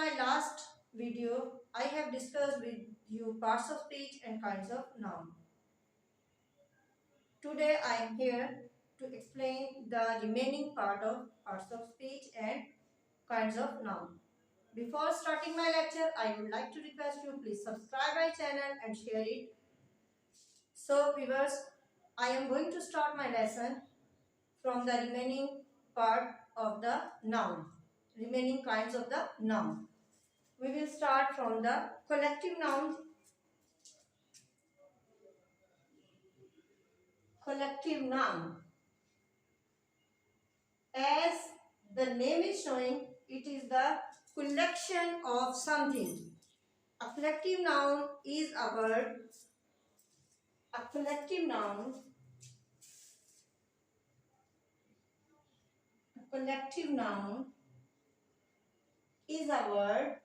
my last video, I have discussed with you parts of speech and kinds of noun. Today I am here to explain the remaining part of parts of speech and kinds of noun. Before starting my lecture, I would like to request you please subscribe my channel and share it. So viewers, I am going to start my lesson from the remaining part of the noun, remaining kinds of the noun. We will start from the collective noun. Collective noun. As the name is showing, it is the collection of something. A collective noun is a word. A collective noun. A collective noun is a word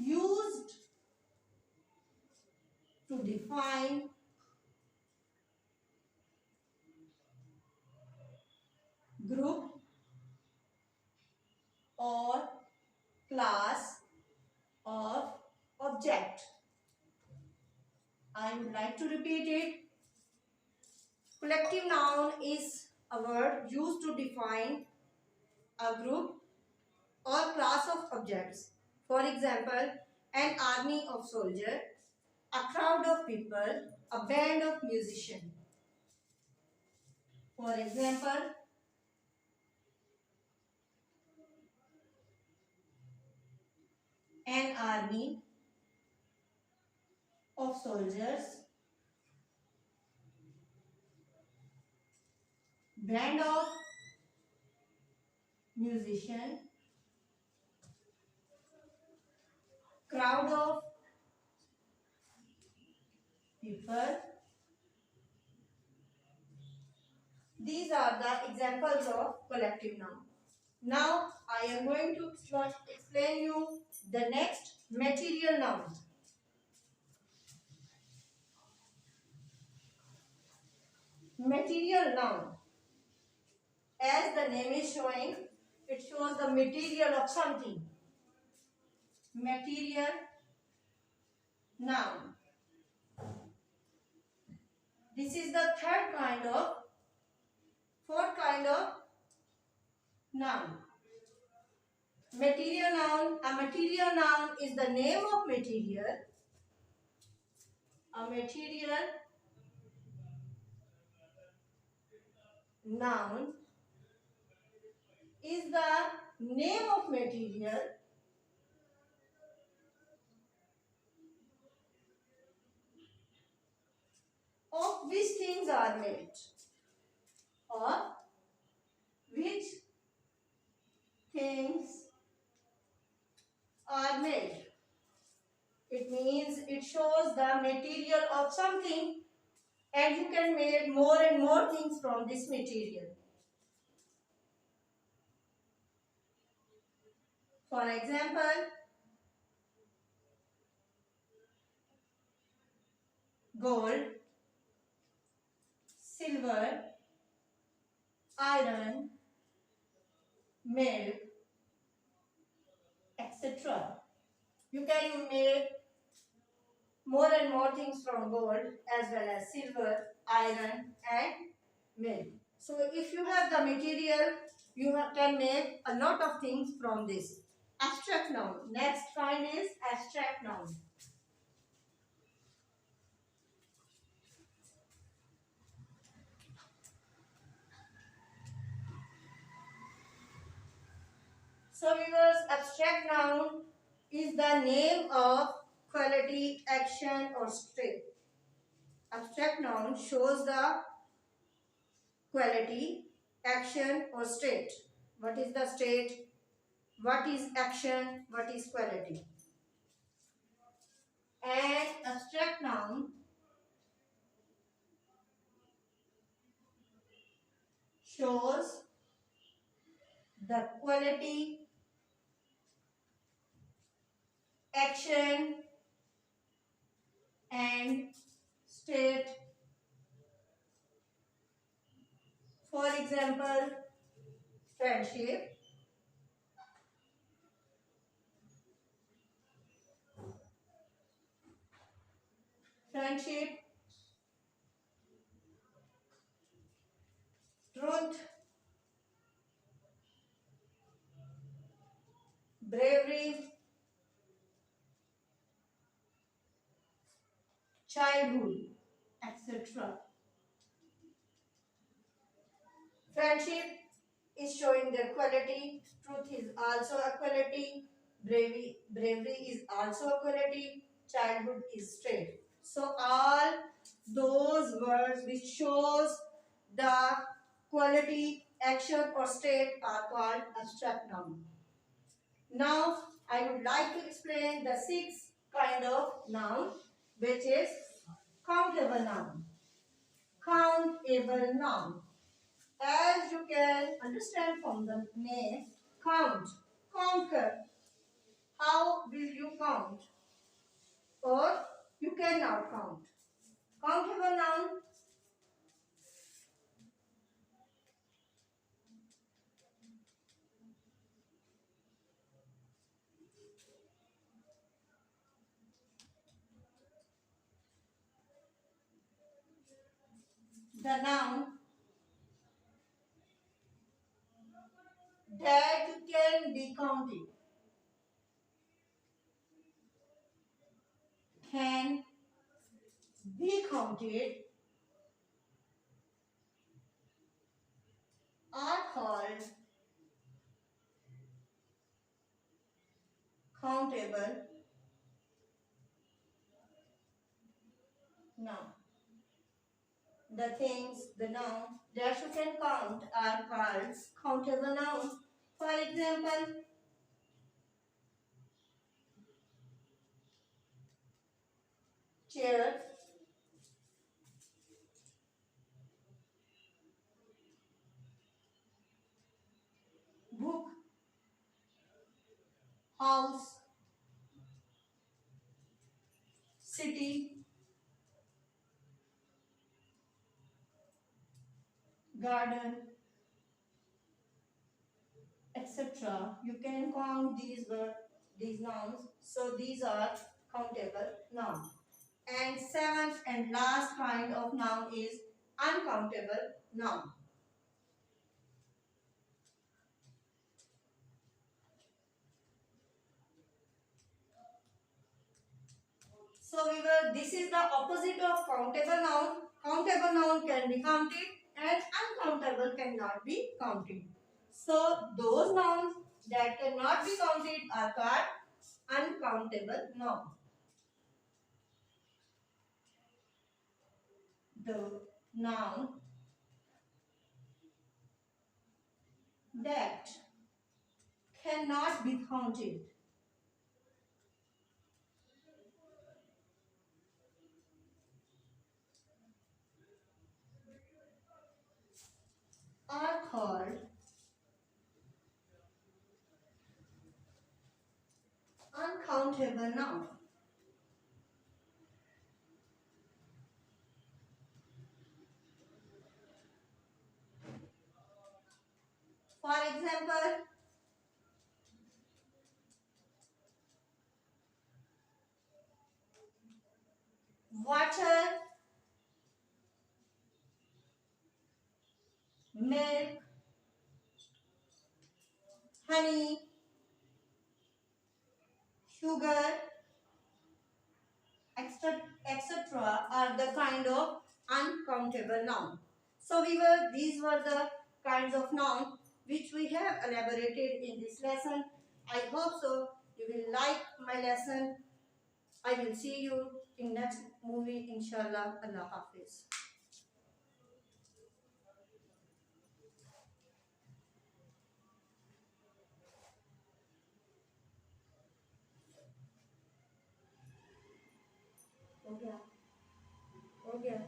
used to define group or class of object. I would like to repeat it. Collective noun is a word used to define a group or class of objects. For example, an army of soldiers, a crowd of people, a band of musicians. For example, an army of soldiers, band of musicians, crowd of people. These are the examples of collective noun. Now I am going to explain you the next material noun. Material noun. As the name is showing, it shows the material of something. Material noun. This is the fourth kind of noun. Material noun. A material noun is the name of material. A material noun is the name of material of which things are made, or which things are made. It means it shows the material of something, and you can make more and more things from this material. For example, gold, silver, iron, milk, etc. You can make more and more things from gold as well as silver, iron and milk. So if you have the material, you can make a lot of things from this. Abstract noun. Next kind is abstract noun. So viewers, abstract noun is the name of quality, action or state. Abstract noun shows the quality, action or state. What is the state? What is action? What is quality? And abstract noun shows the quality, action and state. For example, friendship, friendship, truth, bravery, childhood, etc. Friendship is showing their quality, truth is also a quality, bravery is also a quality, childhood is trait. So all those words which shows the quality, action or state are called abstract noun. Now I would like to explain the sixth kind of noun, which is countable noun. Countable noun. As you can understand from the name, count, conquer. How will you count? Or you cannot count. Countable noun, the noun that can be counted, can be counted, are called countable noun. The things, the noun that you can count are called countable nouns. For example, chair, book, house, city, garden, etc. You can count these nouns. So these are countable nouns. And seventh and last kind of noun is uncountable noun. So this is the opposite of countable noun. Countable noun can be counted and uncountable cannot be counted. So those nouns that cannot be counted are called uncountable noun. The noun that cannot be counted are called uncountable noun. For example, water, milk, honey, sugar, etc. are the kind of uncountable noun. So these were the kinds of noun which we have elaborated in this lesson. I hope so you will like my lesson. I will see you in next movie inshallah. Allah Hafiz. हो गया हो गया